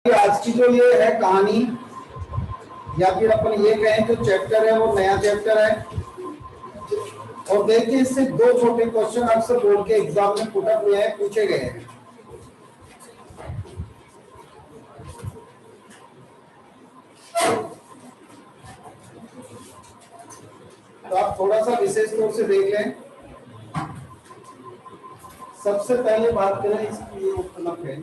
आज की जो ये है कहानी या फिर अपन ये कहें जो चैप्टर है वो नया चैप्टर है। और देखिए इससे दो छोटे क्वेश्चन अक्सर बोर्ड के एग्जाम में पुटअप हुए हैं, पूछे गए हैं। तो आप थोड़ा सा विशेष तौर से देख लें। सबसे पहले बात करें इसकी ये उपलब्ध है।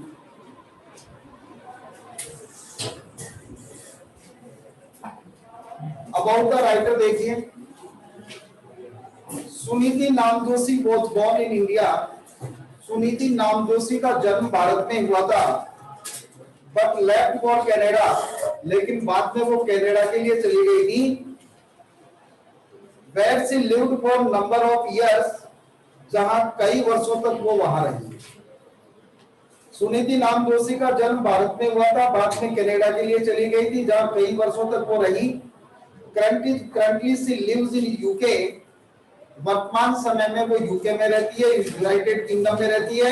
अबाउट द राइटर देखिए, Suniti Namjoshi was born in India. Suniti Namjoshi का जन्म भारत में हुआ था, बट लेफ्ट फॉर कनाडा, लेकिन बाद में वो कनाडा के लिए चली गई थी। Where she lived for number of years, जहां कई वर्षों तक वो वहां रही। सुनीति नामदोशी का जन्म भारत में हुआ था, बाद में कनाडा के लिए चली गई थी, जहां कई वर्षों तक वो रही। Currently she lives in UK। वर्तमान समय में वो यूके में रहती है, यूनाइटेड किंगडम में रहती है।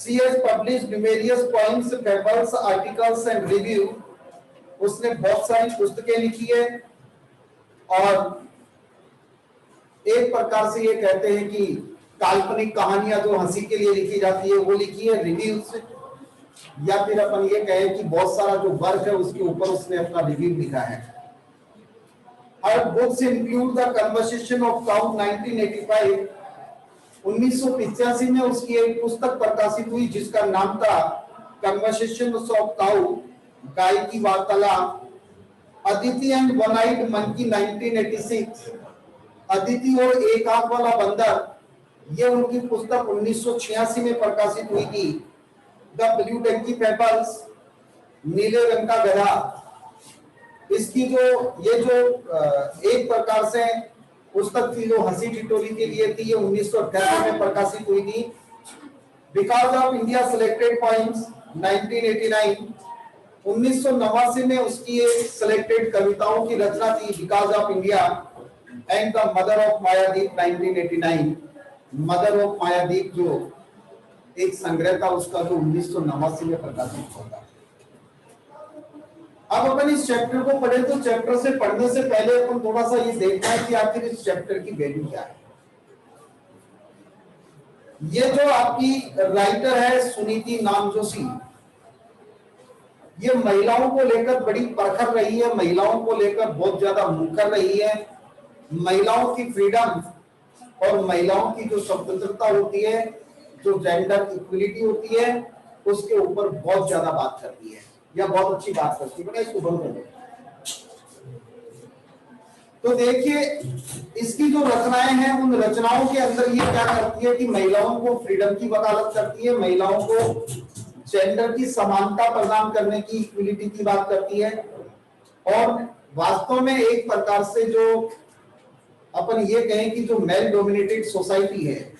She has published numerous poems, fables, articles and review। उसने बहुत सारी पुस्तकें लिखी है और एक प्रकार से ये कहते हैं कि काल्पनिक कहानियां जो हंसी के लिए लिखी जाती है वो लिखी है, रिव्यूज, या फिर अपन ये कहें कि बहुत सारा जो वर्क है उसके ऊपर उसने अपना रिव्यू लिखा है। Her books include the conversation of cow 1985। 1985 में उसकी एक पुस्तक प्रकाशित हुई जिसका नाम था कन्वर्सेशन ऑफ काउ, गाय की वार्तालाप। Aditi and one eyed monkey 1986। Aditi और एक आंख वाला बंदर, ये उनकी पुस्तक 1986 में प्रकाशित हुई थी। द ब्लू टंकी फेबल्स, नीले रंग का गधा, इसकी जो ये जो एक प्रकार से पुस्तक थी जो हंसी टिटोली के लिए थी, ये 1988 में प्रकाशित हुई थी। Because of India selected points 1989। 1989 में उसकी एक सिलेक्टेड कविताओं की रचना थी, because of India. And the mother of Mayadip 1989। Mother of Mayadip जो एक संग्रह था उसका, जो 1989 में प्रकाशित हुआ था। अब अपन इस चैप्टर को पढ़े तो चैप्टर से पढ़ने से पहले अपन थोड़ा सा ये देखना है कि आखिर इस चैप्टर की वैल्यू क्या है। ये जो आपकी राइटर है सुनीति नामदोशी, ये महिलाओं को लेकर बड़ी परखर रही है, महिलाओं को लेकर बहुत ज्यादा मुखर रही है। महिलाओं की फ्रीडम और महिलाओं की जो स्वतंत्रता होती है, जो जेंडर इक्वलिटी होती है, उसके ऊपर बहुत ज्यादा बात करती है या बहुत अच्छी बात करती है। इसको बंद कर दो। तो देखिए इसकी जो रचनाएं हैं, उन रचनाओं के अंदर ये क्या करती है कि महिलाओं को फ्रीडम की वकालत करती है, महिलाओं को जेंडर की समानता प्रदान करने की, इक्वलिटी की बात करती है। और वास्तव में एक प्रकार से जो अपन ये कहें कि जो मेल डोमिनेटेड सोसाइटी है,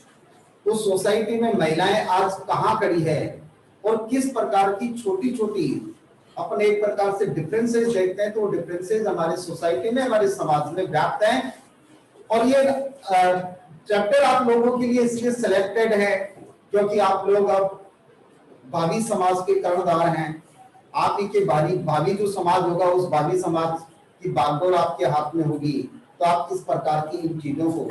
उस सोसाइटी में महिलाएं आज कहां खड़ी है और किस प्रकार की छोटी छोटी अपन एक प्रकार से डिफरेंसेस देखते हैं, तो वो डिफरेंसेस हमारे सोसाइटी में, हमारे समाज में व्याप्त हैं। और ये चैप्टर आप लोगों के लिए इसलिए सिलेक्टेड है क्योंकि आप लोग अब भावी समाज के कर्णधार हैं। आप ही के भावी जो समाज होगा, उस भावी समाज की बागडोर आपके हाथ में होगी। तो आप किस प्रकार की इन चीजों को,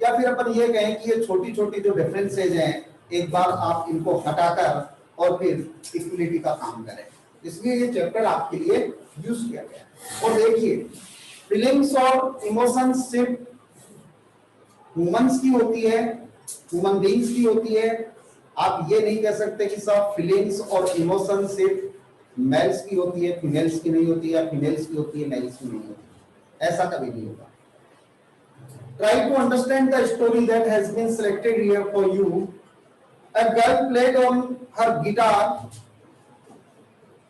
या फिर अपन ये कहें कि ये छोटी छोटी जो डिफरेंसेस हैं, एक बार आप इनको हटाकर और फिर इक्वलिटी का काम करें, इसलिए ये चैप्टर आपके लिए यूज किया गया। और देखिए फीलिंग्स और इमोशंस सिर्फ ह्यूमंस की होती है, ह्यूमन बीइंग्स की होती है। आप ये नहीं कह सकते कि सब फीलिंग्स और इमोशंस सिर्फ मेल्स की होती है, फीमेल्स की नहीं होती, या फीमेल्स की होती है, मेल्स की नहीं होती। ऐसा कभी नहीं होगा। Try to understand the story that has been selected here for you. A girl played on her guitar.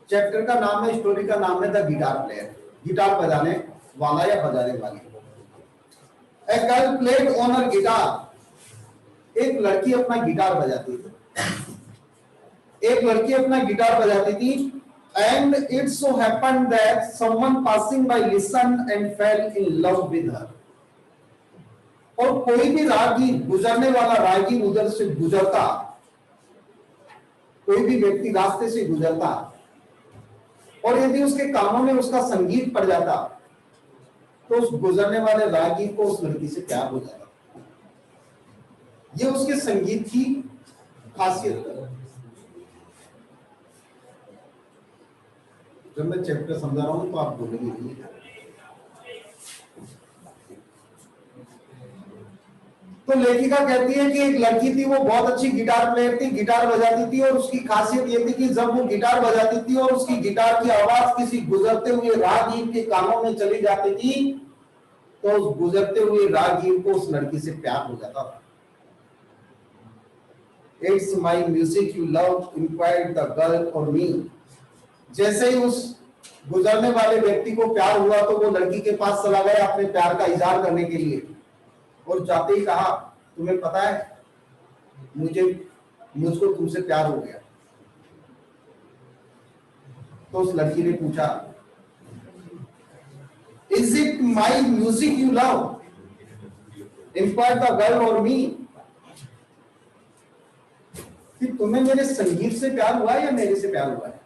Chapter का नाम है, स्टोरी का नाम है द गिटार प्लेयर, गिटार बजाने वाला या बजाने वाली। A girl played on her guitar. एक लड़की अपना गिटार बजाती थी, एक लड़की अपना गिटार बजाती थी। And it so happened that someone passing by listened and fell in love with her. और कोई भी राहगीर, गुजरने वाला राहगीर उधर से गुजरता, कोई भी व्यक्ति रास्ते से गुजरता और यदि उसके कानों में उसका संगीत पड़ जाता तो उस गुजरने वाले राहगीर को उस लड़की से प्यार हो जाता। ये उसके संगीत की खासियत है। जब मैं चैप्टर समझा रहा हूं तो आप बोलेंगे नहीं। तो लेखिका कहती है कि एक लड़की थी, वो बहुत अच्छी गिटार प्लेयर थी, गिटार बजाती थी, और उसकी खासियत ये थी कि जब वो गिटार बजाती थी और उसकी गिटार की आवाज किसी गुजरते हुए राहगीर के कानों में चली जाती थी तो उस गुजरते हुए राहगीर को उस लड़की से प्यार हो जाता था। It's my music you love inquired the girl और मी। जैसे ही उस गुजरने वाले व्यक्ति को प्यार हुआ तो वो लड़की के पास चला गया अपने प्यार का इजहार करने के लिए, और जाते ही कहा, तुम्हें पता है मुझको तुमसे प्यार हो गया। तो उस लड़की ने पूछा, is it my music you love inquired the girl और मी। कि तुम्हें मेरे संगीत से प्यार हुआ है या मेरे से प्यार हुआ है?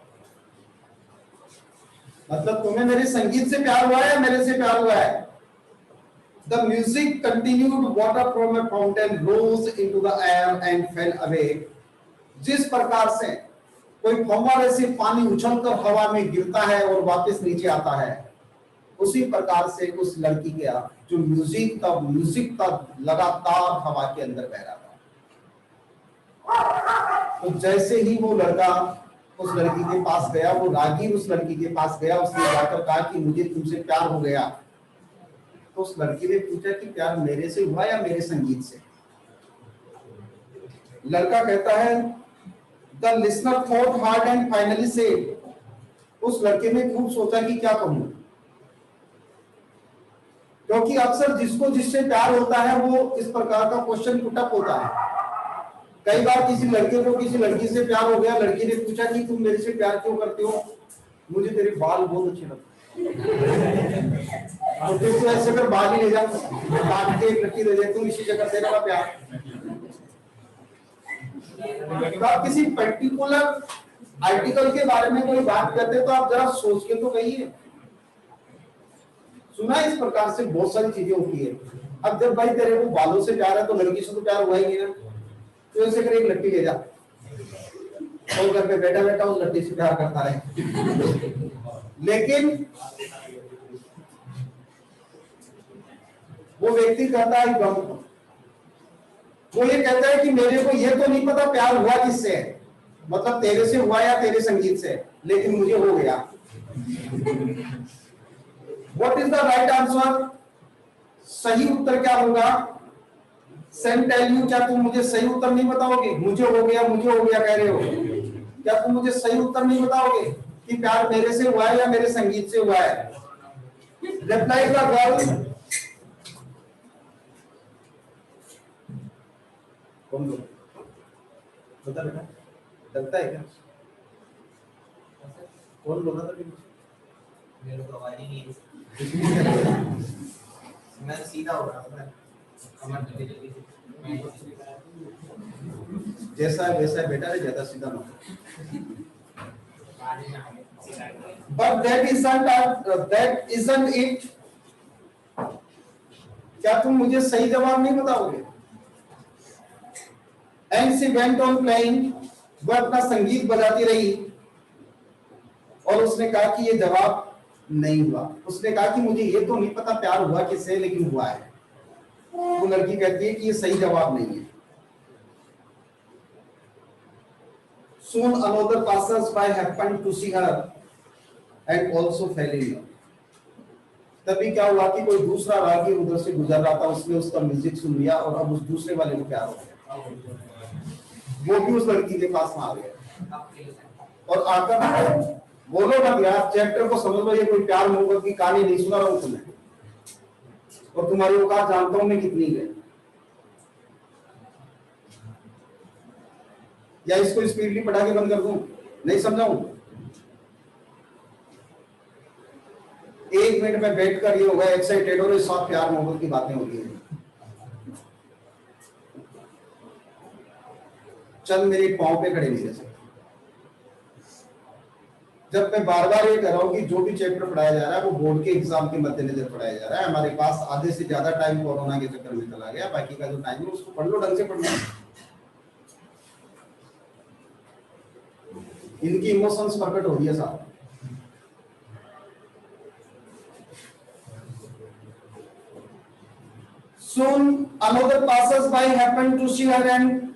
मतलब तुम्हें मेरे संगीत से प्यार हुआ है या मेरे से प्यार हुआ है? The music continued, water from a fountain rose into the air and fell away. जिस प्रकार से कोई फव्वारे से पानी उछलकर हवा में गिरता है और वापस नीचे आता है, उसी प्रकार से उस लड़की का जो म्यूजिक था लगातार हवा के अंदर बह रहा था। तो जैसे ही वो लड़का उस लड़की के पास गया, वो राहगीर उस लड़की के पास गया, उसने जाकर कहा कि मुझे तुमसे प्यार हो गया। तो उस लड़की ने पूछा कि प्यार मेरे से हुआ या मेरे संगीत से? लड़का कहता है, the listener thought hard and finally said. उस लड़के ने खूब सोचा कि क्या कहूं, क्योंकि अक्सर जिसको जिससे प्यार होता है वो इस प्रकार का क्वेश्चन पुटअप होता है। कई बार किसी लड़के को किसी लड़की से प्यार हो गया, लड़की ने पूछा कि तुम मेरे से प्यार क्यों करते हो? मुझे तेरे बाल बहुत अच्छे लगते और तो ऐसे कर बाल ही ले जा, काट के एक लड़की दे दे, तुम इसी जगह से मेरा प्यार। तो आप किसी पर्टिकुलर आर्टिकल के बारे में कोई बात करते तो आप जरा सोच के तो कहिए। सुना इस प्रकार से बहुत सारी चीजें होती है। अब जब भाई तेरे को बालों से प्यार है तो लड़की से तो प्यार हुआ ही ना, तो ऐसे कर एक लड़की ले जा और घर पे बैठा बैठा उस लड़की से प्यार करता रहे। लेकिन वो व्यक्ति कहता है गम, वो ये कहता है कि मेरे को ये तो नहीं पता प्यार हुआ किससे है, मतलब तेरे से हुआ या तेरे संगीत से, लेकिन मुझे हो गया। What is the right answer? सही उत्तर क्या होगा? सेम टेल यू, क्या तुम मुझे सही उत्तर नहीं बताओगे? मुझे हो गया कह रहे हो, क्या तुम मुझे सही उत्तर नहीं बताओगे कि प्यार मेरे से हुआ है या मेरे संगीत से हुआ है? रिप्लाई द गर्ल, कौन लोग बता बेटा, लगता है क्या? कौन बोल रहा था? मेरे को आवाज ही नहीं मैं सीधा हो रहा था, जैसा है वैसा है बेटा, ज्यादा सीधा मत। But that isn't it. क्या तुम मुझे सही जवाब नहीं बताओगे? And she went on playing. वो अपना संगीत बजाती रही और उसने कहा कि ये जवाब नहीं हुआ। उसने कहा कि मुझे ये तो नहीं पता प्यार हुआ किससे, लेकिन हुआ है। वो लड़की कहती है कि ये सही जवाब नहीं है। Soon another passers-by happened to see her and also fell in love. तभी क्या हुआ कि कोई दूसरा राहगीर उधर से गुजर रहा था, उसने उसका म्यूजिक सुन लिया और अब उस दूसरे वाले को प्यार हो गया। वो भी उस लड़की के पास आ गया और आकर बोलो मत यार, चैप्टर को समझ लो, ये कोई प्यार मोहब्बत की कहानी नहीं सुना रहा हूं तुम्हें, और तुम्हारी औकात जानता हूं मैं कितनी है। या इसको स्पीडली पढ़ा के बंद कर दूं? नहीं समझाऊं? 1 मिनट में बैठकर ये हो गया एक्साइटेड और सब प्यार मोहब्बत की बातें होती हैं। चल मेरे पांव पे खड़े नहीं रह सकते। जब मैं बार बार ये कह रहा हूँ कि जो भी चैप्टर पढ़ाया जा रहा है वो बोर्ड के एग्जाम के मद्देनजर पढ़ाया जा रहा है। हमारे पास आधे से ज्यादा टाइम कोरोना के चक्कर में चला गया, बाकी का जो टाइम है उसको पढ़ लो, ढंग से पढ़ लो। इनकी इमोशंस प्रकट हो रही है साहब। Soon another passers-by happened to see her and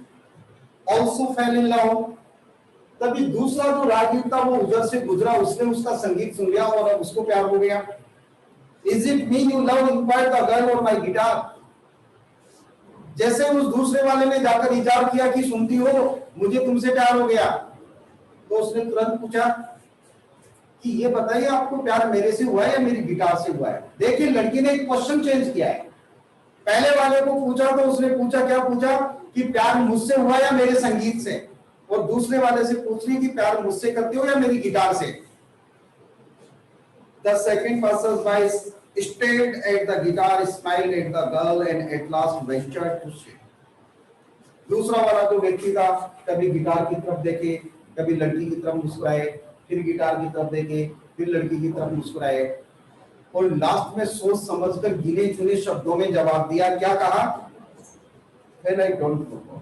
also fell in love. तभी दूसरा जो राहगीर था वो उधर से गुजरा, उसने उसका संगीत सुन लिया और अब उसको प्यार हो गया। Is it me you love? inquired the girl on my guitar. जैसे उस दूसरे वाले ने जाकर इजार किया कि सुनती हो मुझे तुमसे प्यार हो गया, तो उसने तुरंत पूछा कि ये बताइए आपको प्यार मेरे से हुआ है या मेरी गिटार से हुआ है। देखिए लड़की ने एक क्वेश्चन चेंज किया है। पहले वाले को पूछा तो उसने पूछा, क्या पूछा कि प्यार मुझसे हुआ या मेरे संगीत से, और दूसरे वाले से पूछ रही कि प्यार मुझसे करते हो या मेरी गिटार से। The second passers-by stared at the guitar, smiled at the girl and at last ventured to say. दूसरा वाला जो व्यक्ति था कभी गिटार की तरफ देखे, कभी लड़की की तरफ मुस्कुराए, फिर गिटार की तरफ देखे, फिर लड़की की तरफ मुस्कुराए, और लास्ट में सोच समझकर गिने चुने शब्दों में जवाब दिया। क्या कहा? Well, I don't know.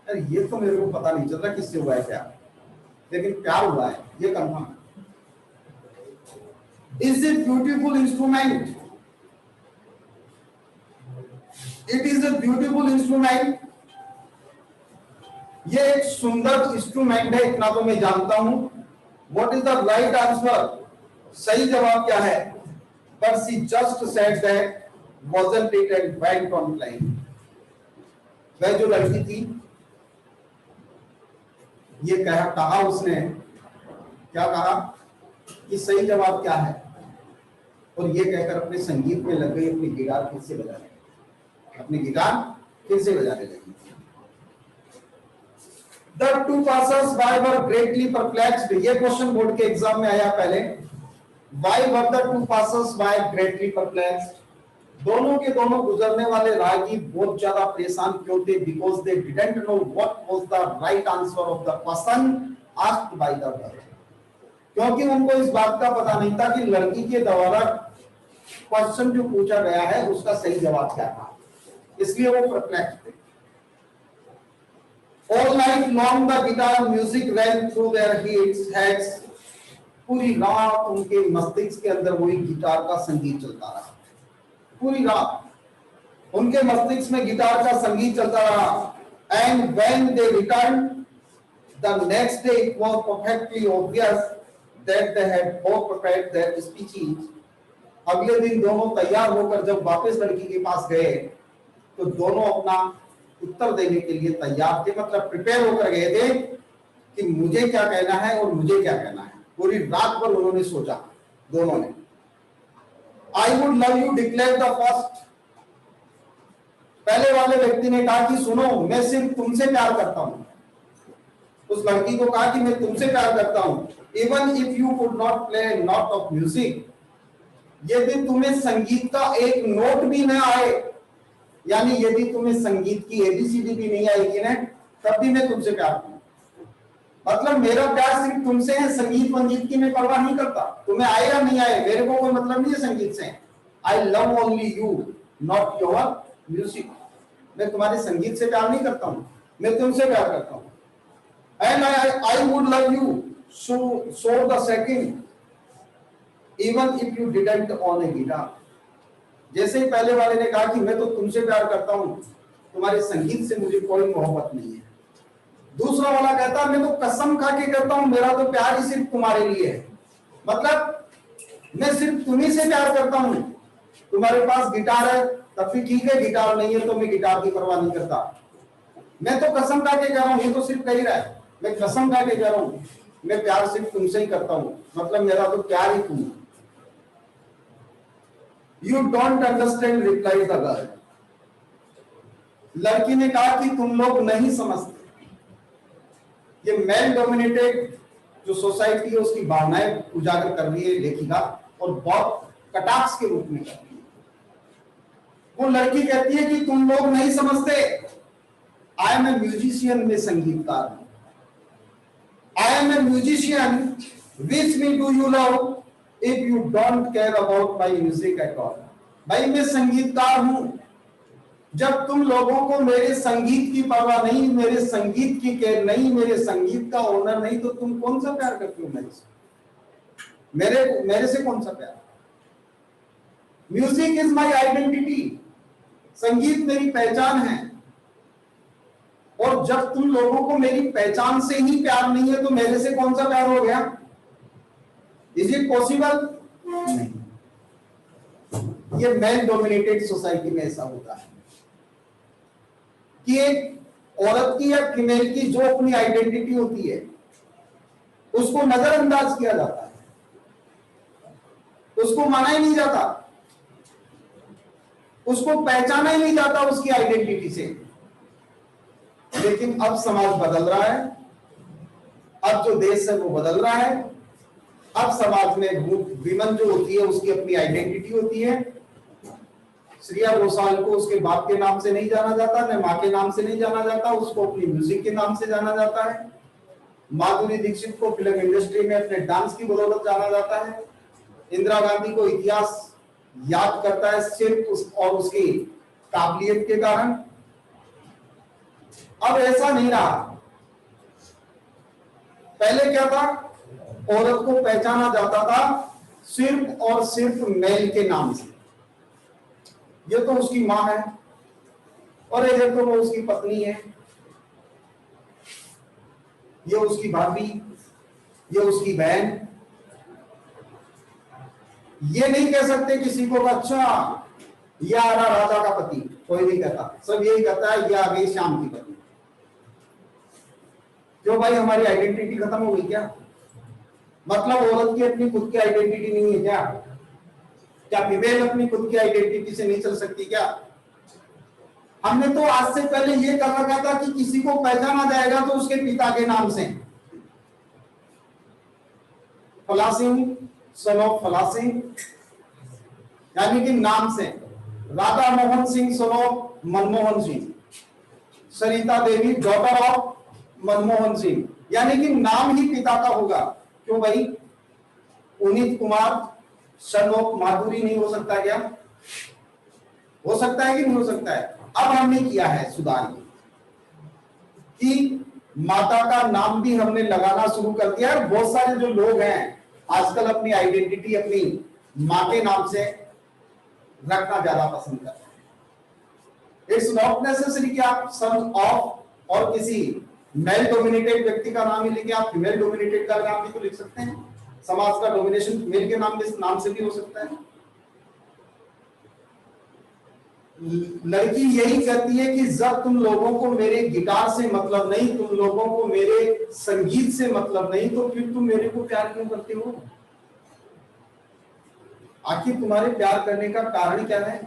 अरे ये तो मेरे को पता नहीं चल रहा किससे हुआ है प्यार, लेकिन प्यार हुआ है ये कंफर्म है। Is it beautiful instrument? It is a beautiful instrument. ये एक सुंदर इंस्ट्रूमेंट है, इतना तो मैं जानता हूं। What is the right answer? सही जवाब क्या है? But she just said that, wasn't it, and went on playing. वह जो लड़की थी ये कहा उसने, क्या कहा कि सही जवाब क्या है, और ये कहकर अपने संगीत में लग गई, अपनी गिटार फिर से बजाने लगी। The two passers-by were greatly perplexed. ये क्वेश्चन बोर्ड के एग्जाम में आया पहले। Why were the two passers-by greatly perplexed? दोनों के दोनों गुजरने वाले राहगीर बहुत ज्यादा परेशान क्यों थे? Because they didn't know what was the right answer of the question asked by the girl. क्योंकि उनको इस बात का पता नहीं था कि लड़की के द्वारा क्वेश्चन जो पूछा गया है उसका सही जवाब क्या था, इसलिए वो परप्लेक्स थे। All night long the guitar music ran through their heads. पूरी रात उनके मस्तिष्क के अंदर वही गिटार का संगीत चलता रहा। पूरी रात उनके मस्तिष्क में गिटार का संगीत चलता रहा। And when they returned the next day, it was perfectly obvious that they had both prepared their speeches. अगले दिन दोनों तैयार होकर जब वापस लड़की के पास गए तो दोनों अपना उत्तर देने के लिए तैयार थे, मतलब प्रिपेयर होकर गए थे कि मुझे क्या कहना है और मुझे क्या कहना है। पूरी रात भर उन्होंने सोचा दोनों ने। I would love you declared the first. पहले वाले व्यक्ति ने कहा कि सुनो मैं सिर्फ तुमसे प्यार करता हूं। उस लड़की को कहा कि मैं तुमसे प्यार करता हूं। Even if you could not play a note of music, यदि तुम्हें संगीत का एक नोट भी न आए, यानी यदि तुम्हें संगीत की एबीसीडी भी नहीं आएगी ना, तब भी मैं तुमसे प्यार करूं। मतलब मेरा प्यार सिर्फ तुमसे है, संगीत वंगीत की मैं परवाह नहीं करता, तुम्हें आए या नहीं आए मेरे को कोई मतलब नहीं है संगीत से। I love only you not your music. मैं तुम्हारे संगीत से प्यार नहीं करता हूं, मैं तुमसे प्यार करता हूं। And I would love you so the second even if you didn't on A guitar. जैसे ही पहले वाले ने कहा कि मैं तो तुमसे प्यार करता हूं, तुम्हारे संगीत से मुझे कोई मोहब्बत नहीं है। दूसरा वाला कहता मैं तो कसम खा के कहता हूं मेरा तो प्यार ही सिर्फ तुम्हारे लिए है, मतलब मैं सिर्फ तुम्ही से प्यार करता हूं। तुम्हारे पास गिटार है तब भी ठीक है, गिटार नहीं है तो मैं गिटार की परवाह नहीं करता। मैं तो कसम खा के कह रहा हूं, ये तो सिर्फ कह ही रहा है, मैं कसम खा के कह रहा हूं मैं प्यार सिर्फ तुमसे ही करता हूं, मतलब मेरा तो प्यार ही तुम। You don't understand reply the girl. लड़की ने कहा कि तुम लोग नहीं समझते। ये मेल डोमिनेटेड जो सोसाइटी है उसकी भावनाएं उजागर कर रही है लेखिका, और बहुत कटाक्ष के रूप में कर रही है। वो लड़की कहती है कि तुम लोग नहीं समझते, आई एम ए म्यूजिशियन, में संगीतकार हूं। I am a musician Which me do you love if you don't care about my music at all? भाई मैं संगीतकार हूं, जब तुम लोगों को मेरे संगीत की परवाह नहीं, मेरे संगीत की केयर नहीं, मेरे संगीत का ओनर नहीं, तो तुम कौन सा प्यार करते हो मेरे से? मेरे से कौन सा प्यार? म्यूजिक इज माई आइडेंटिटी, संगीत मेरी पहचान है। और जब तुम लोगों को मेरी पहचान से ही प्यार नहीं है तो मेरे से कौन सा प्यार हो गया? Is it possible? नहीं। ये मेल डोमिनेटेड सोसाइटी में ऐसा होता है कि एक औरत की या फीमेल की जो अपनी आइडेंटिटी होती है उसको नजरअंदाज किया जाता है, उसको माना ही नहीं जाता, उसको पहचाना ही नहीं जाता उसकी आइडेंटिटी से। लेकिन अब समाज बदल रहा है, अब जो देश है वो बदल रहा है। अब समाज में विमन जो होती है उसकी अपनी आइडेंटिटी होती है। श्रेया घोषाल को उसके बाप के नाम से नहीं जाना जाता, न माँ के नाम से नहीं जाना जाता, उसको अपनी म्यूजिक के नाम से जाना जाता है। माधुरी दीक्षित को फिल्म इंडस्ट्री में अपने डांस की बदौलत जाना जाता है। इंदिरा गांधी को इतिहास याद करता है सिर्फ और उसकी काबिलियत के कारण। अब ऐसा नहीं रहा। पहले क्या था? औरत को पहचाना जाता था सिर्फ और सिर्फ मेल के नाम से। ये तो उसकी मां है और ये तो वो उसकी पत्नी है, ये उसकी भाभी, ये उसकी बहन। ये नहीं कह सकते किसी को अच्छा ये आ रहा राजा का पति, कोई नहीं कहता। सब यही कहता है ये आ गई श्याम की पत्नी। क्यों भाई, हमारी आइडेंटिटी खत्म हो गई क्या? मतलब औरत की अपनी खुद की आइडेंटिटी नहीं है क्या? क्या फीमेल अपनी खुद की आइडेंटिटी से नहीं चल सकती क्या? हमने तो आज से पहले ये कर रखा था कि किसी को पहचाना जाएगा तो उसके पिता के नाम से, फला सिंह सन ऑफ फला सिंह, यानी कि नाम से। Radha Mohan Singh son of Manmohan Singh, Sarita Devi daughter of Manmohan Singh, यानी कि नाम ही पिता का होगा। क्यों भाई? पुनीत कुमार सन ऑफ माधुरी नहीं हो सकता क्या? हो सकता है कि नहीं हो सकता है? अब हमने किया है सुधार कि माता का नाम भी हमने लगाना शुरू कर दिया है। बहुत सारे जो लोग हैं आजकल अपनी आइडेंटिटी अपनी मां के नाम से रखना ज्यादा पसंद करते हैं। इट्स नॉट नेसेसरी कि आप सन ऑफ और किसी मेल डोमिनेटेड व्यक्ति का नाम ही लेके आप फीमेल डोमिनेटेड का नाम भी तो लिख सकते हैं। समाज का डोमिनेशन फीमेल के नाम से भी हो सकता है। लड़की यही कहती है कि जब तुम लोगों को मेरे गिटार से मतलब नहीं, तुम लोगों को मेरे संगीत से मतलब नहीं, तो फिर तुम मेरे को प्यार क्यों करते हो? आखिर तुम्हारे प्यार करने का कारण क्या है?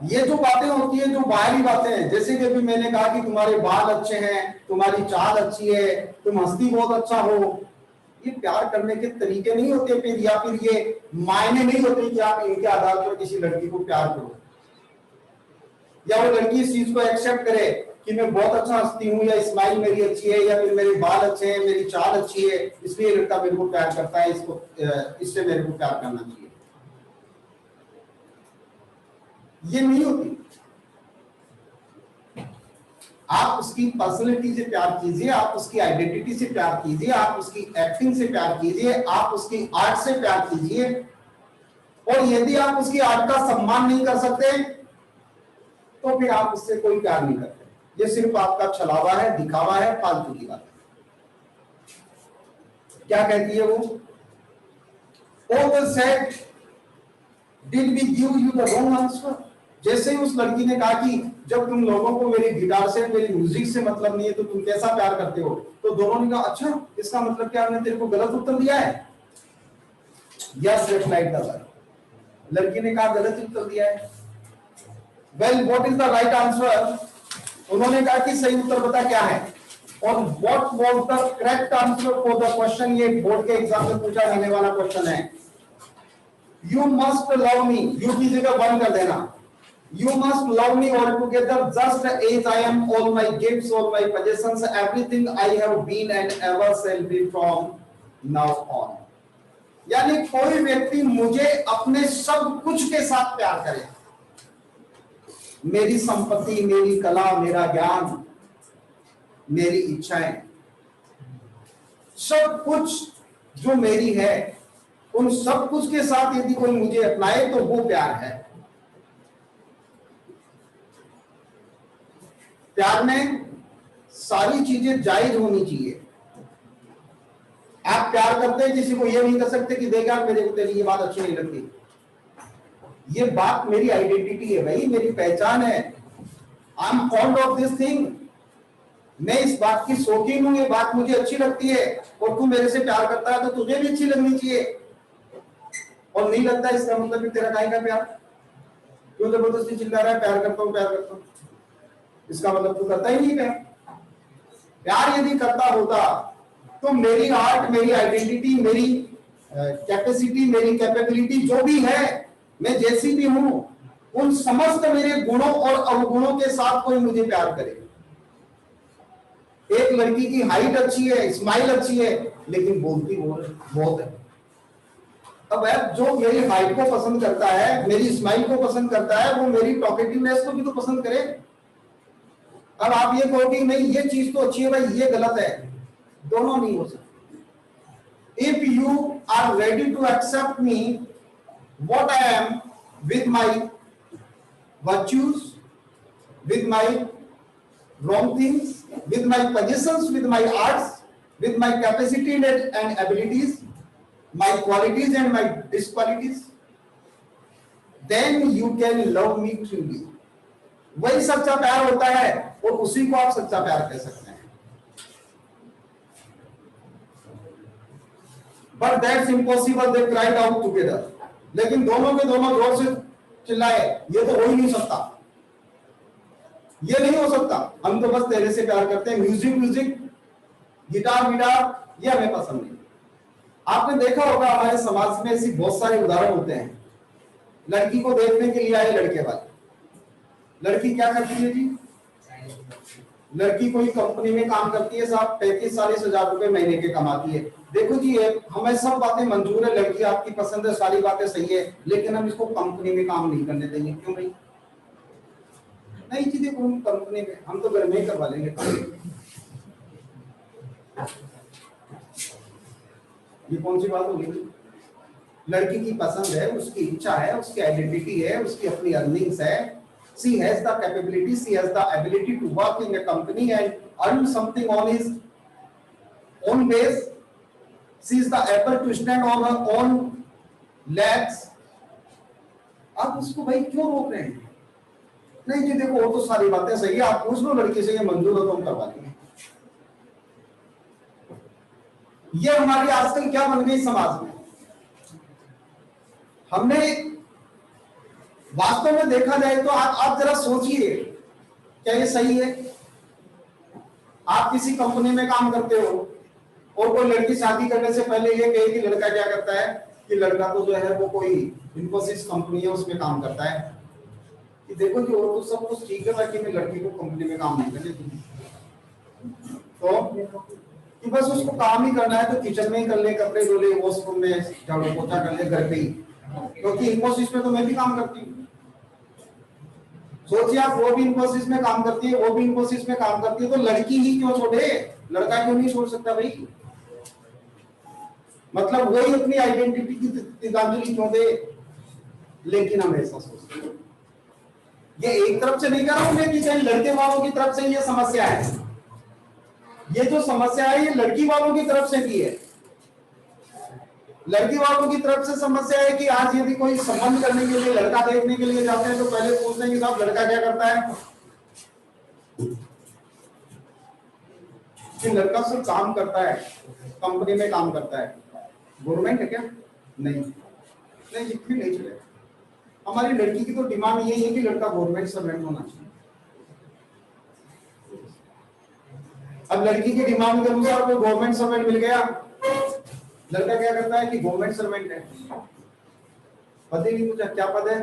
ये जो बातें होती है, जो बाहरी बातें हैं, जैसे कि अभी मैंने कहा कि तुम्हारे बाल अच्छे हैं, तुम्हारी चाल अच्छी है, तुम हंसती बहुत अच्छा हो, ये प्यार करने के तरीके नहीं होते फिर, या फिर ये मायने नहीं होते कि आप इनके आधार पर किसी लड़की को प्यार करो, या वो लड़की इस चीज को एक्सेप्ट करे कि मैं बहुत अच्छा हंसती हूँ, या स्माइल मेरी अच्छी है, या फिर मेरे बाल अच्छे हैं, मेरी चाल अच्छी है, इसलिए लड़का मेरे को प्यार करता है, इससे मेरे को प्यार करना चाहिए। ये नहीं होती। आप उसकी पर्सनैलिटी से प्यार कीजिए, आप उसकी आइडेंटिटी से प्यार कीजिए, आप उसकी एक्टिंग से प्यार कीजिए, आप उसकी आर्ट से प्यार कीजिए। और यदि आप उसकी आर्ट का सम्मान नहीं कर सकते तो फिर आप उससे कोई प्यार नहीं करते। ये सिर्फ आपका छलावा है, दिखावा है, फालतू की बात है। क्या कहती है वो? Oh they said did we give you the wrong answer. जैसे ही उस लड़की ने कहा कि जब तुम लोगों को मेरे गिटार से, मेरी म्यूजिक से मतलब नहीं है तो तुम कैसा प्यार करते हो, तो दोनों ने कहा अच्छा इसका मतलब क्या हमने तेरे को गलत उत्तर दिया है? Yes replied the girl. लड़की ने कहा गलत उत्तर दिया है। Well what is the right answer? उन्होंने कहा कि सही उत्तर बता क्या है। और what was the correct answer for the question? ये बोर्ड के एग्जाम में पूछा जाने वाला क्वेश्चन है। You must love me. You की जगह वन कर देना। You must love me altogether, just as I am. All my gifts, all my possessions, everything I have been and ever shall be from now on. यानी कोई व्यक्ति मुझे अपने सब कुछ के साथ प्यार करे, मेरी संपत्ति, मेरी कला, मेरा ज्ञान, मेरी इच्छाएं, सब कुछ जो मेरी है, उन सब कुछ के साथ यदि कोई मुझे अपनाए तो वो प्यार है। प्यार में सारी चीजें जायज होनी चाहिए। आप प्यार करते हैं, किसी को ये नहीं कर सकते कि देखा मेरे को तेरी ये बात अच्छी नहीं लगती, ये बात मेरी आइडेंटिटी है भाई, मेरी पहचान है। I am fond of this thing, मैं इस बात की शौकीन हूं, ये बात मुझे अच्छी लगती है, और तू मेरे से प्यार करता है तो तुझे भी अच्छी लगनी चाहिए। और नहीं लगता इसका मतलब कि तेरा काहे का प्यार, क्यों जबरदस्ती चिल्ला रहा है प्यार करता हूं प्यार करता हूं, इसका मतलब तू करता ही नहीं प्यार। प्यार यदि करता होता तो मेरी आर्ट, मेरी आइडेंटिटी, मेरी कैपेसिटी, मेरी कैपेबिलिटी जो भी है, मैं जैसी भी हूं, उन समस्त मेरे गुणों और अवगुणों के साथ कोई मुझे प्यार करे। एक लड़की की हाइट अच्छी है, स्माइल अच्छी है, लेकिन बोलती बहुत है। अब जो मेरी हाइट को पसंद करता है, मेरी स्माइल को पसंद करता है, वो मेरी टॉकेटिवनेस को भी तो पसंद करे। अब आप ये कहो कि नहीं ये चीज तो अच्छी है भाई, ये गलत है, दोनों नहीं हो सकते। If you are ready to accept me what I am, with my virtues, with my wrong things, with my possessions, with my arts, with my capacity and abilities, my qualities and my disqualities, then you can love me truly. वही सच्चा प्यार होता है, और उसी को आप सच्चा प्यार कह सकते हैं। But that's impossible, they cried out together. लेकिन दोनों के दोनों जोर से चिल्लाए, ये तो हो ही नहीं सकता, ये नहीं हो सकता, हम तो बस तेरे से प्यार करते हैं, म्यूजिक, गिटार, ये हमें पसंद नहीं। आपने देखा होगा हमारे समाज में ऐसी बहुत सारे उदाहरण होते हैं। लड़की को देखने के लिए आए लड़के वाले, लड़की क्या करती है जी, लड़की कोई कंपनी में काम करती है साहब, 35-40 हजार रुपए महीने के कमाती है। देखो जी हमें सब बातें मंजूर है, लड़की आपकी पसंद है, सारी बातें सही है, लेकिन हम इसको कंपनी में काम नहीं करने देंगे। क्यों भाई? नहीं जी देखो कंपनी में, हम तो घर में ही करवा लेंगे। ये कौन सी बात होगी? लड़की की पसंद है, उसकी इच्छा है, उसकी आइडेंटिटी है, उसकी अपनी अर्निंग्स है। She has the capability, she has the ability to work in a company and earn something on his own base. She is the able to stand on her own legs. आप उसको भाई क्यों रोक रहे हैं? नहीं जी देखो वो तो सारी बातें सही है, आप पूछ लो लड़की से, ये मंजूर हो तो हम करवा देंगे। ये हमारी आजकल क्या बन गई समाज में। हमने वास्तव में देखा जाए तो आप जरा सोचिए, क्या ये सही है? आप किसी कंपनी में काम करते हो और कोई लड़की शादी करने से पहले ये कहे कि लड़का क्या करता है, कि लड़का तो जो है वो कोई इन्फोसिस कंपनी है उसमें काम करता है, कि देखो कि वो तो सब कुछ ठीक है, बाकी मैं लड़की को कंपनी में काम नहीं करने दूंगी। तो कि बस उसको काम ही करना है तो किचन में ही कर ले, कपड़े धो ले, वॉशरूम में झाड़ू पोछा कर ले, घर पे ही, क्योंकि इन्फोसिस में तो मैं भी काम करती हूँ। सोचिए आप, वो भी इन्फोसिस में काम करती है, वो भी इन्फोसिस में काम करती है, तो लड़की ही क्यों छोड़े, लड़का क्यों नहीं छोड़ सकता भाई? मतलब वही अपनी आइडेंटिटी की तिलांजलि क्यों दे? लेकिन हम ऐसा सोचते हैं। ये एक तरफ से नहीं कर रहा हूं मैं कि कहीं लड़के वालों की तरफ से ये समस्या है, ये जो समस्या है ये लड़की वालों की तरफ से भी है। लड़की वालों की तरफ से समस्या है कि आज यदि कोई संबंध करने के लिए, लड़का देखने के लिए जाते हैं तो पहले पूछते हैं कि साहब लड़का क्या करता है, कि लड़का सिर्फ काम करता है, कंपनी में काम करता है, गवर्नमेंट है क्या? नहीं नहीं, फिर नहीं चलेगा। हमारी लड़की की तो डिमांड यही है कि लड़का गवर्नमेंट सर्वेंट होना चाहिए। अब लड़की की डिमांड के अनुसार कोई गवर्नमेंट सर्वेंट मिल गया, लड़का क्या करता है कि गवर्नमेंट सर्वेंट है, पता ही नहीं पूछा क्या पद है,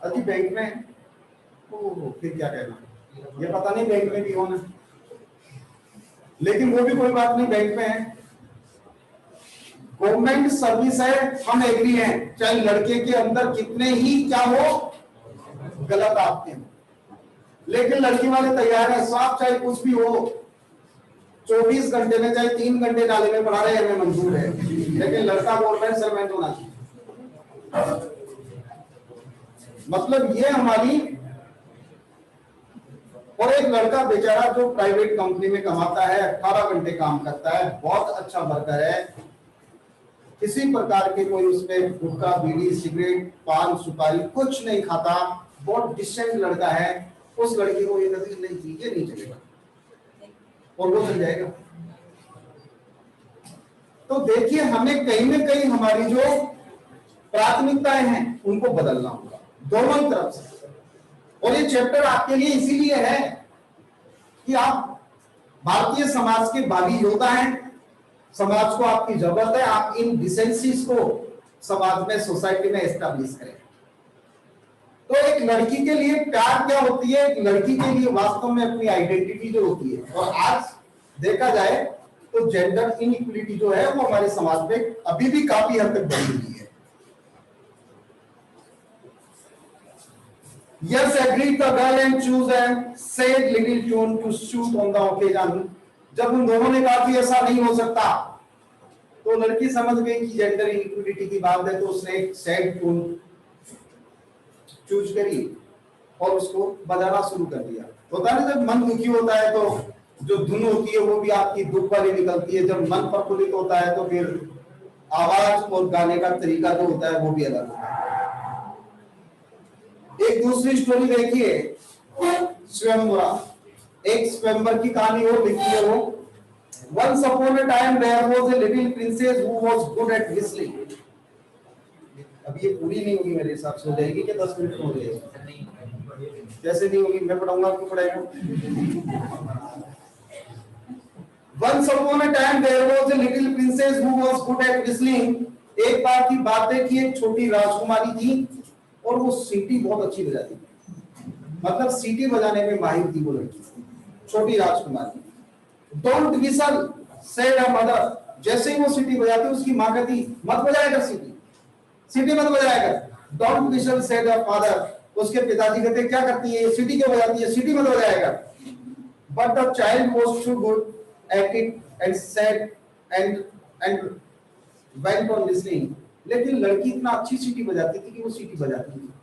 अभी बैंक में, ओह, फिर क्या कहना, ये पता नहीं बैंक में भी होना, लेकिन वो भी कोई बात नहीं, बैंक में है, गवर्नमेंट सर्विस है, हम एग्री हैं, चाहे लड़के के अंदर कितने ही क्या हो गलत आते हैं, लेकिन लड़की वाले तैयार है, साफ चाहे कुछ भी हो, 24 घंटे में चाहे 3 घंटे नाले में पढ़ा रहे हमें मंजूर है, लेकिन लड़का गवर्नमेंट सर्वेंट होना चाहिए। मतलब ये हमारी, और एक लड़का बेचारा जो प्राइवेट कंपनी में कमाता है, 18 घंटे काम करता है, बहुत अच्छा वर्कर है, किसी प्रकार के कोई उसमें गुटखा बीड़ी सिगरेट पान सुपारी कुछ नहीं खाता, बहुत डिसेंट लड़का है, उस लड़की को ये कहते नहीं ठीक है, नहीं चलेगा, और वो चल जाएगा। तो देखिए हमें कहीं ना कहीं हमारी जो प्राथमिकताएं हैं उनको बदलना होगा दोनों तरफ से, और ये चैप्टर आपके लिए इसीलिए है कि आप भारतीय समाज के भावी योद्धा हैं, समाज को आपकी जरूरत है, आप इन डिसेंसीज को समाज में सोसाइटी में एस्टैब्लिश करें। तो एक लड़की के लिए प्यार क्या होती है, एक लड़की के लिए वास्तव में अपनी आइडेंटिटी जो होती है, और आज देखा जाए तो जेंडर इनइक्वलिटी जो है वो हमारे समाज में अभी भी काफी हद तक बढ़ी हुई है। Yes, agreed the girl and choose and said little tune to shoot on the occasion. जब उन दोनों ने कहा कि ऐसा नहीं हो सकता, तो लड़की समझ गई कि जेंडर इनइक्वलिटी की बात है, तो उसने एक सैड ट्यून चूज करी और उसको बजाना शुरू कर दिया। होता है जब मन दुखी होता है तो जो धुन होती है वो भी आपकी दुख वाली निकलती है, जब मन प्रफुल्लित होता है तो फिर आवाज और गाने का तरीका जो होता है वो भी अलग होता है। एक दूसरी स्टोरी देखिए, स्वयंवरा, एक स्वयंवर की कहानी और लिखी है वो। Once upon a time there was a little princess who was good at whistling. अब ये पूरी नहीं होगी मेरे हिसाब से, हो जाएगी कि 10 मिनट में हो जाएगी? कैसे नहीं होगी, मैं पढ़ाऊंगा आपको पढ़ाएगा। Once upon a time there was a little princess who was good at whistling. एक बार की बात है कि एक छोटी राजकुमारी थी और वो सीटी बहुत अच्छी बजाती थी, मतलब सीटी बजाने में माहिर थी वो लड़की, छोटी राजकुमारी। Don't whistle said her mother, जैसे ही वो सीटी बजाती उसकी मां कहती मत बजाया कर सीटी, सीटी मत बजाया कर। Don't whistle said her father, उसके पिताजी कहते क्या करती है, सीटी क्यों बजाती है, सीटी मत बजाया कर। But the child was too good at it and said and went on listening. लेकिन लड़की इतना अच्छी सीटी बजाती थी कि वो सीटी बजाती थी,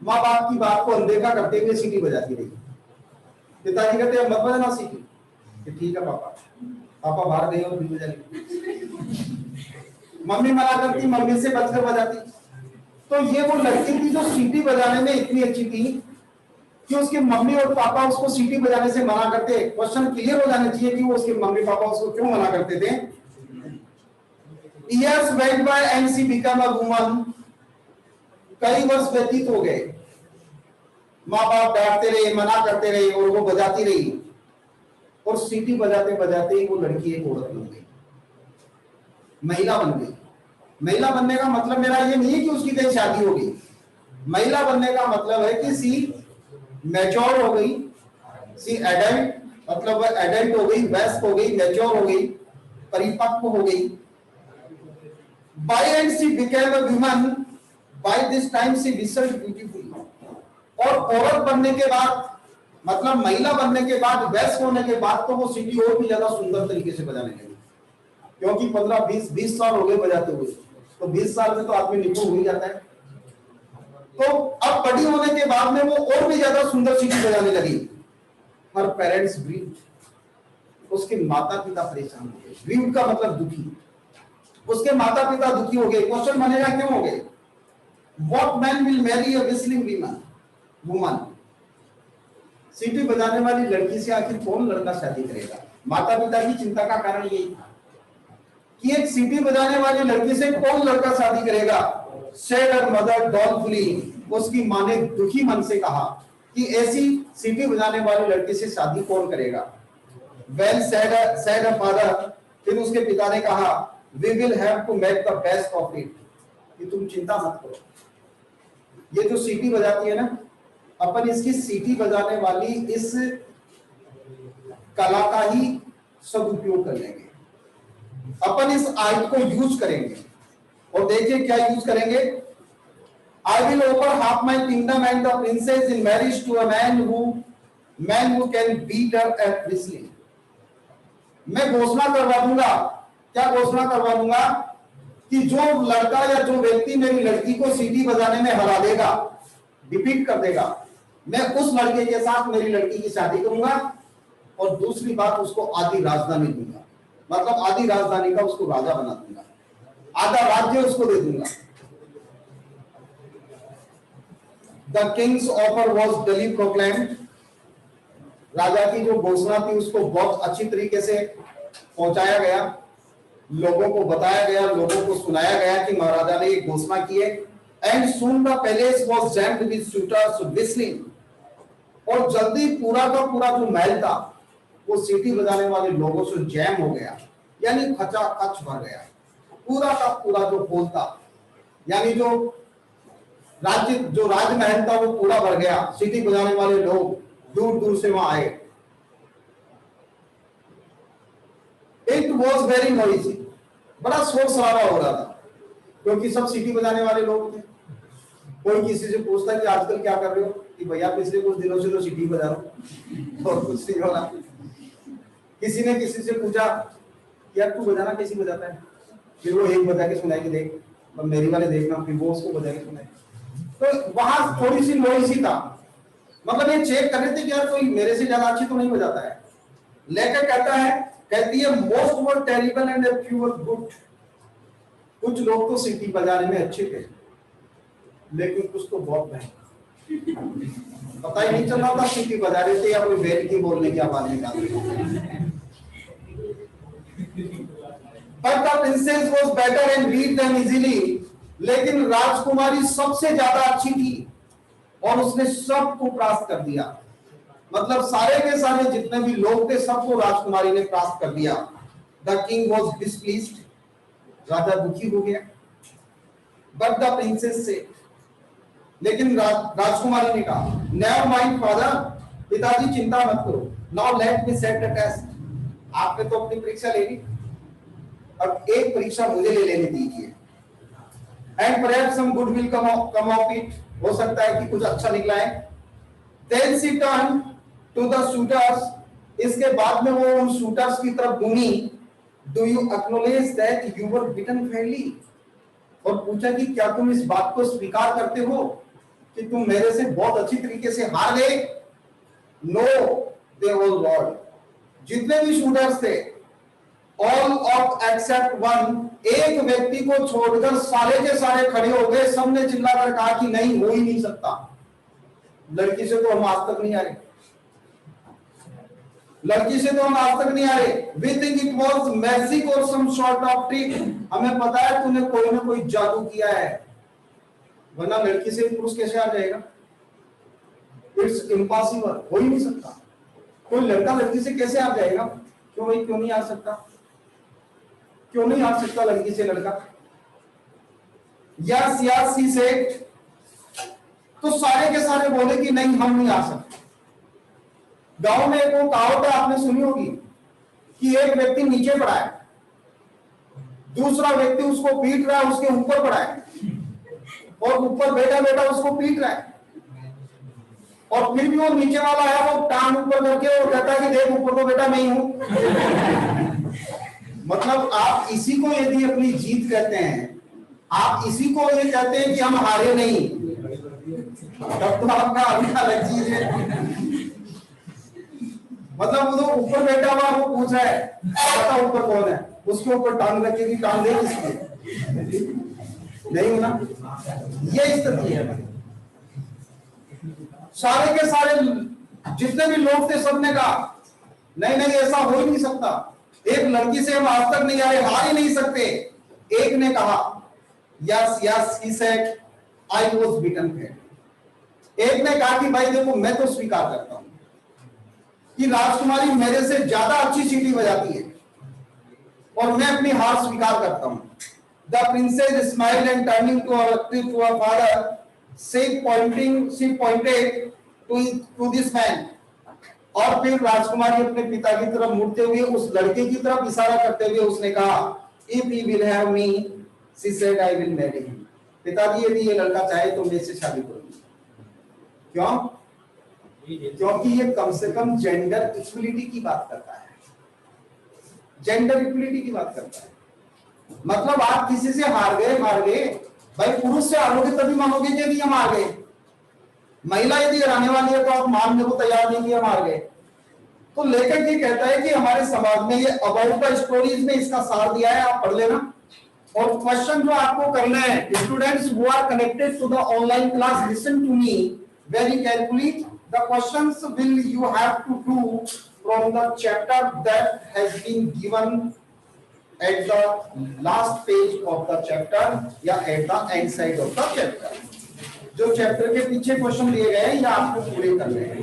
माँ बाप की बात को अनदेखा करते हुए सीटी बजाती रही। पिताजी कहते मत बजाना सीटी, कि ठीक है पापा, पापा बाहर गए और भी बजा ली। मम्मी मना करती, मम्मी से बचकर बजाती। तो ये वो लड़की थी जो सीटी बजाने में इतनी अच्छी थी कि उसके मम्मी और पापा उसको सीटी बजाने से मना करते। क्वेश्चन क्लियर हो जाना चाहिए कि वो उसके मम्मी पापा उसको क्यों मना करते थे। Years went by and she became a woman. कई वर्ष व्यतीत हो गए, माँ बाप डांटते रहे, मना करते रहे और वो बजाती रही, और सीटी बजाते बजाते ही वो लड़की एक औरत बन गई, महिला बन गई। महिला बनने का मतलब मेरा ये नहीं है कि उसकी कहीं शादी हो गई, महिला बनने का मतलब है कि सी मैच्योर हो गई, सी एडल्ट, मतलब एडल्ट हो गई, वयस्क हो गई, मैच्योर हो गई, परिपक्व हो गई। By and she became a woman. By this time she whistled beautifully. और औरत बनने के बाद, मतलब महिला बनने के बाद, वयस्क होने के बाद तो वो सीटी और भी ज्यादा सुंदर तरीके से बजाने लगी, क्योंकि 15-20 साल हो गए बजाते हुए, तो 20 साल में तो आदमी निपुण हो ही जाता है। तो अब बड़ी होने के बाद में वो और भी ज्यादा सुंदर सीटी बजाने लगी। हर पेरेंट्स ग्रीव्ड, उसके माता पिता परेशान हो गए। ग्रीव्ड का मतलब दुखी, उसके माता पिता दुखी हो गए। क्वेश्चन बनेगा क्यों हो गए? What man will marry a whistling woman? सीटी बजाने वाली लड़की से आखिर कौन लड़का शादी करेगा? माता पिता की चिंता का कारण यही था कि एक सीटी बजाने वाली लड़की से कौन लड़का शादी करेगा। Said her mother dolefully, उसकी माँ ने दुखी मन से कहा कि ऐसी सीटी बजाने वाली लड़की से शादी कौन करेगा। Well said her father, फिर उसके पिता ने कहा We will have to make the best of it, कि तुम चिंता मत करो, ये जो सीटी बजाती है ना, अपन इसकी सीटी बजाने वाली इस कला का ही सदुपयोग कर लेंगे। अपन इस आर्ट को यूज करेंगे और देखिए क्या यूज करेंगे। I will offer half my kingdom and the princess in marriage to a man who can beat her at whistling. मैं घोषणा करवा दूंगा, क्या घोषणा करवा दूंगा कि जो लड़का या जो व्यक्ति मेरी लड़की को सीटी बजाने में हरा देगा, डिफीट कर देगा, मैं उस लड़के के साथ मेरी लड़की की शादी करूंगा और दूसरी बात उसको आधी राजधानी दूंगा, मतलब आधी राजधानी का उसको राजा बना दूंगा, आधा राज्य उसको दे दूंगा। द किंग्स ऑफर वॉज डली प्रोक्लेम्ड। राजा की जो घोषणा थी उसको बहुत अच्छी तरीके से पहुंचाया गया, लोगों को बताया गया, लोगों को सुनाया गया कि महाराजा ने एक घोषणा की है। And soon the palace was jammed with suitors whistling. और जल्दी पूरा का पूरा जो महल था वो सीटी बजाने वाले लोगों से जैम हो गया, यानी खचाखच भर गया। पूरा का पूरा जो हॉल था, यानी जो राजमहल था वो पूरा भर गया। सीटी बजाने वाले लोग दूर दूर से वहां आए। It was very noisy. बड़ा शोर शराबा हो रहा था क्योंकि सब सीटी बजाने वाले लोग थे। कोई किसी से पूछता कि आजकल क्या कर रहे हो, कि भैया पिछले कुछ दिनों से तो सीटी बजा रहा हूं और कुछ नहीं हो रहा। किसी ने किसी से पूछा यार तू बजाना कैसी बजाता है, फिर वो एक बजा के सुनाई कि देख मेरी वाले देखना, फिर वो उसको बजा के सुनाई। तो वहां थोड़ी सी नॉइजी था, मतलब ये चेक कर रहे थे कि यार कोई मेरे से ज्यादा अच्छी तो नहीं बजाता है। लेकर कहती है most were terrible and a few were good. कुछ लोग तो सीटी बजाने में अच्छे थे लेकिन कुछ तो बहुत महंगा, पता ही नहीं चल रहा था सीटी बजा रहे थे या कोई बैल की बोलने की आवाज निकाल रहे। But the princess was better and beat them easily। लेकिन राजकुमारी सबसे ज्यादा अच्छी थी और उसने सबको परास्त कर दिया। मतलब सारे के सारे जितने भी लोग थे सबको राजकुमारी ने परास्त कर दिया। The king was displeased। राजा दुखी हो गया। But the princess said। लेकिन राजकुमारी ने कहा Never mind father। पिताजी चिंता मत करो। Now let me set the test। आपने तो अपनी परीक्षा ले ली, अब एक परीक्षा मुझे ले लेने दीजिए। And perhaps some good will come of it। हो सकता है कि कुछ अच्छा निकला है। Then she turned to the suitors। इसके बाद में वो उन शूटर्स की तरफ घूमी। Do you acknowledge that you were beaten fairly। और पूछा कि क्या तुम इस बात को स्वीकार करते हो कि तुम मेरे से बहुत अच्छी तरीके से हार गए। No, they all lost। जितने भी शूटर्स थे all of except one। एक व्यक्ति को छोड़कर सारे के सारे खड़े हो गए। सबने चिल्लाकर कहा कि नहीं, हो ही नहीं सकता, लड़की से तो हम आज तक नहीं आ रहे, लड़की से तो हम आज तक नहीं आ रहे। We think it was magic or some sort of trick। हमें पता है तूने कोई ना कोई जादू किया है, वरना लड़की से पुरुष कैसे आ जाएगा। It's impossible। हो ही नहीं सकता, कोई लड़का लड़की से कैसे आ जाएगा। क्यों भाई, क्यों नहीं आ सकता, क्यों नहीं आ सकता लड़की से लड़का। Yes, yes, she said। तो सारे के सारे बोले कि नहीं, हम नहीं आ सकते। गांव में एक वो कहावत है, आपने सुनी होगी कि एक व्यक्ति नीचे पड़ा है, दूसरा व्यक्ति उसको पीट रहा है, उसके ऊपर पड़ा है, और ऊपर बैठा बैठा उसको पीट रहा है, और फिर भी वो नीचे वाला है वो टांग ऊपर करके वो कहता है कि देख ऊपर तो बेटा मैं ही हूं। मतलब आप इसी को यदि अपनी जीत कहते हैं, आप इसी को ये कहते हैं कि हम हारे नहीं, तब तो आपका अभी अलग चीज है। मतलब वो तो ऊपर बैठा हुआ वो पूछ रहा है पता ऊपर कौन है, उसके ऊपर टांग रखे कि टांग दे किसकी, नहीं होना। ये स्थिति है। सारे के सारे जितने भी लोग थे सबने कहा नहीं नहीं, ऐसा हो ही नहीं सकता, एक लड़की से हम आज तक नहीं आए, हार ही नहीं सकते। एक ने कहा yes yes he said I was beaten fair. एक ने कहा कि भाई देखो मैं तो स्वीकार करता हूं कि राजकुमारी मेरे से ज्यादा अच्छी सीटी बजाती है और मैं अपनी हार स्वीकार करता हूं। The princess smiled and turning to her father she pointed to this man. और फिर राजकुमारी अपने पिता की तरफ मुड़ते हुए उस लड़के की तरफ इशारा करते हुए उसने कहा, if he will have me, she said I will marry him. पिताजी यदि ये लड़का चाहे तो मैं इससे शादी करूंगी। क्यों? क्योंकि ये कम से कम जेंडर इक्वलिटी की बात करता है, जेंडर इक्वलिटी की बात करता है। मतलब आप किसी से हार गए भाई, पुरुष से हारोगे तभी मानोगे कि यदि हम हार गए। महिला यदि हराने वाली है तो आप मानने को तैयार नहीं कि हम हार गए। तो लेखक ये कहता है कि हमारे समाज में ये अबाउट द स्टोरीज में इसका सार दिया है, आप पढ़ लेना। और क्वेश्चन जो आपको करना है, students who are connected to the online class, listen to me very carefully. The questions will you have to do from the chapter that has been given at the last page of the chapter या at the end side of the chapter। जो chapter के पीछे question दिए गए हैं ये आपको पूरे करने हैं।